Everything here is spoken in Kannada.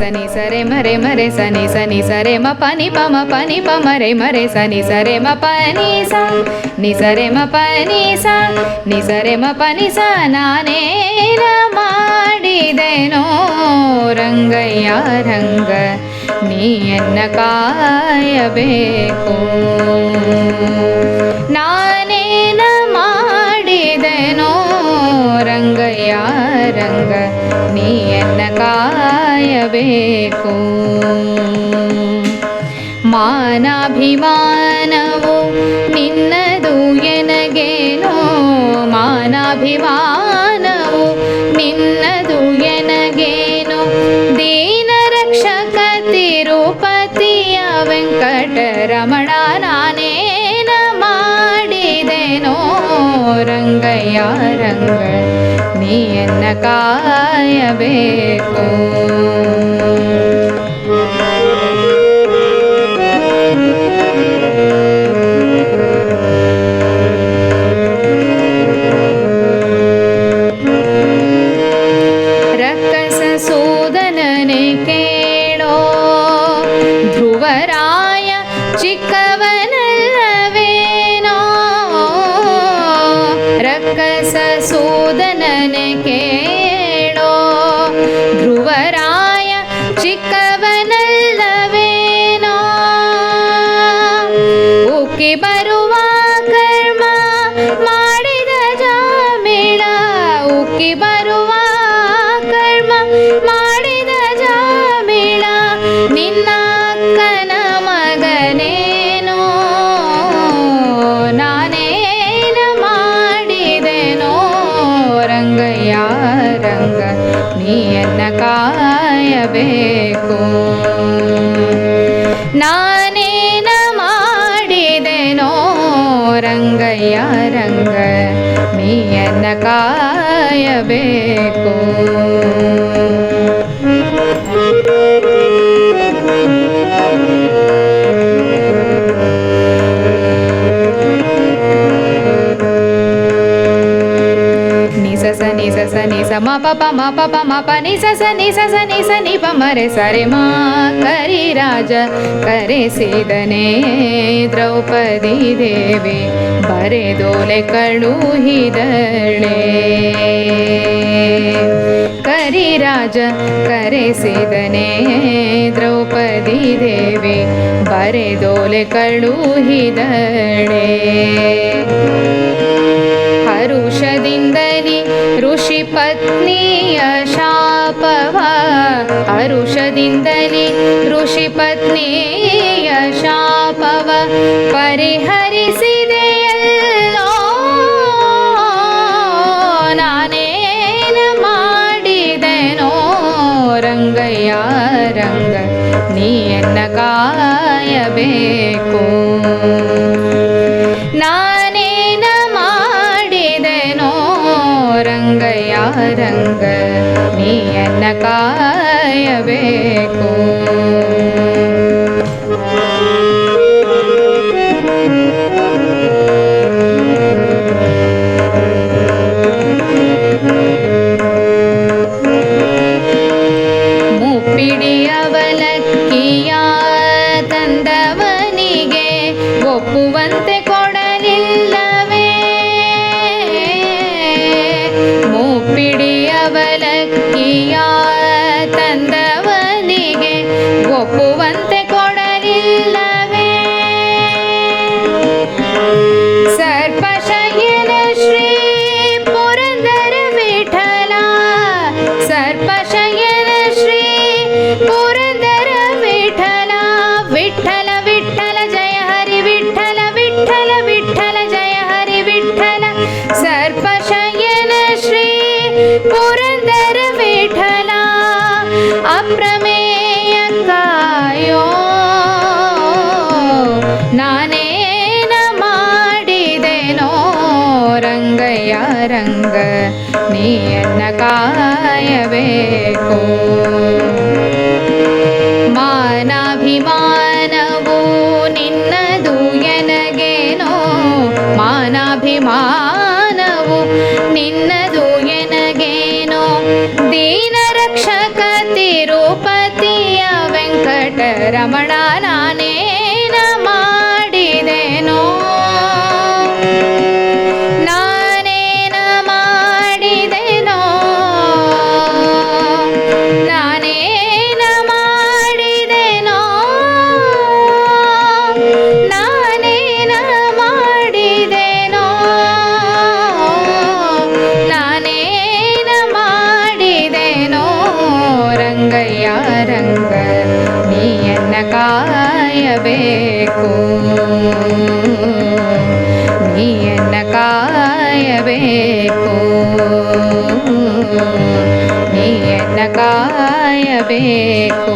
ಸನಿ ಸರೆ ಮರೆ ಮರೆ ಸನಿ ಸನಿ ಸರೆ ಮ ಪನಿ ಪ ಮರೆ ಮರೆ ಸನಿ ಸರೆ ಮ ಪನಿ ಸ ನಿ ಸರೆ ಮ ಪನಿ ಸ ನಿ ಸರೆ ಮ ಪನಿ ಸ ನಾನೇನ ಮಾಡಿದೆನೋ ರಂಗಯ್ಯ ರಂಗ ನೀಯನ್ನ ಕಾಯಬೇಕು ನಾನೇನ ಮಾಡಿದೆನೋ ರಂಗಯ್ಯ ರಂಗ ನೀಯನ್ನ ಕಾಯಬೇಕು ಮಾನಾಭಿಮಾನವು ನಿನ್ನದು ಎನಗೇನೋ ಮಾನಾಭಿಮಾನವು ನಿನ್ನದು ಎನಗೇನೋ ದೀನ ರಕ್ಷಕ ತಿರುಪತಿಯ ವೆಂಕಟರಮಣ ನಾನೇನ ಮಾಡಿದೆನೋ ರಂಗಯ್ಯ ರಂಗ ನೀಯನ್ನ ಕಾಯಬೇಕು ರಕ್ಕಸ ಸೂದನನೆ ಕೇಳೋ ಧ್ರುವರಾಯ ಚಿಕ್ಕವನಲ್ಲವೇನೋ ರಕ್ಕಸ ಸೂದನನೆ ಕೇಳೋ ಧ್ರುವರಾಯ ಚಿಕ್ಕವನಲ್ಲವೇನೋ ಉಕ್ಕಿ ಬರುವ ಕರ್ಮ ಮಾಡಿದ ಜಾಮಿಳ ಉಕ್ಕಿ ಬರುವ ಕರ್ಮ ಮಾಡಿದ ಜಾಮಿಳ ನಿನ್ನ ಅಕ್ಕನ ಮಗನೇನೋ ನಾನೇನ ಮಾಡಿದೆನೋ ರಂಗಯ್ಯ ರಂಗ ನೀಯನ್ನ ಕಾಯಬೇಕು ನಾನೇನ ಮಾಡಿದೆನೋ ರಂಗಯ್ಯ ರಂಗ ನೀಯನ್ನ ಕಾಯಬೇಕು ನಿ ಸ ನಿ ಸ ಮ ಪ ಪ ಮ ಪ ಪ ಮ ಪ ನಿ ಸ ಸ ನಿ ಸ ಸ ನಿ ಸ ನಿ ಪ ಮರೆ ಸರೆ ಮಾ ಕರಿ ರಾಜ ಕರೆಸಿದನೇ ದ್ರೌಪದಿ ದೇವಿ ಬರೆದೋಲೆ ಕಳುಹಿದಳೆ ಕರಿ ರಾಜ ಕರೆಸಿದನೇ ದ್ರೌಪದಿ ದೇವಿ ಬರೆದೋಲೆ ಕಳುಹಿದಳೆ ಹರುಷದಿಂದಲಿ ಋಷಿ ಪತ್ನಿಯ ಶಾಪವ ಹರುಷದಿಂದಲಿ ಋಷಿ ಪತ್ನಿಯ ಶಾಪವ ಪರಿಹರಿಸಿದೆಯಲ್ಲೋ ನಾನೇನ ಮಾಡಿದೆನೋ ರಂಗಯ್ಯ ರಂಗ ನೀಯನ್ನ ಕಾಯಬೇಕು ನಾನೇನ ಮಾಡಿದೆನೋ ರಂಗಯ್ಯ ರಂಗ ನೀಯನ್ನ ಕಾಯಬೇಕು ಮುಪ್ಪಿಡಿಯವಲಕ್ಕಿಯ ತಂದವನಿಗೆ ಒಪ್ಪುವಂತೆ ಕೊಡಲಿಲ್ಲವೇ ಮುಪ್ಪಿಡಿಯವಲಕ್ಕಿಯ ತಂದವನಿಗೆ ಒಪ್ಪುವಂತೆ ಕೊಡಲಿಲ್ಲವೇ ಸರ್ಪಶಯನ ಶ್ರೀ ಪುರಂದರ ವಿಠಲ ಸರ್ಪಶಯನ ಶ್ರೀ ಪುರಂದರ ವಿಠಲ ವಿಠಲ ವಿಠಲ ಜಯ ಹರಿ ವಿಠಲ ವಿಠಲ ವಿಠಲ ಜಯ ಹರಿ ವಿಠಲ ಸರ್ಪಶಯನ ಶ್ರೀ ಪುರಂದರ ವಿಠಲ ಅಪ್ರಮೇಯ ಕಾಯೋ ನಾನೇನ ಮಾಡಿದೆನೋ ರಂಗಯ್ಯ ರಂಗ ನೀಯನ್ನ ಕಾಯಬೇಕು ಮಾನಾಭಿಮಾನವು ನಿನ್ನದು ಎನಗೇನೋ ಮಾನಾಭಿಮಾನವು ನಿನ್ನದು ಎನಗೇನೋ ದೀನ ರಕ್ಷಕ ತಿರುಪತಿ ಕಾಯಬೇಕು ನೀಯನ್ನ ಕಾಯಬೇಕು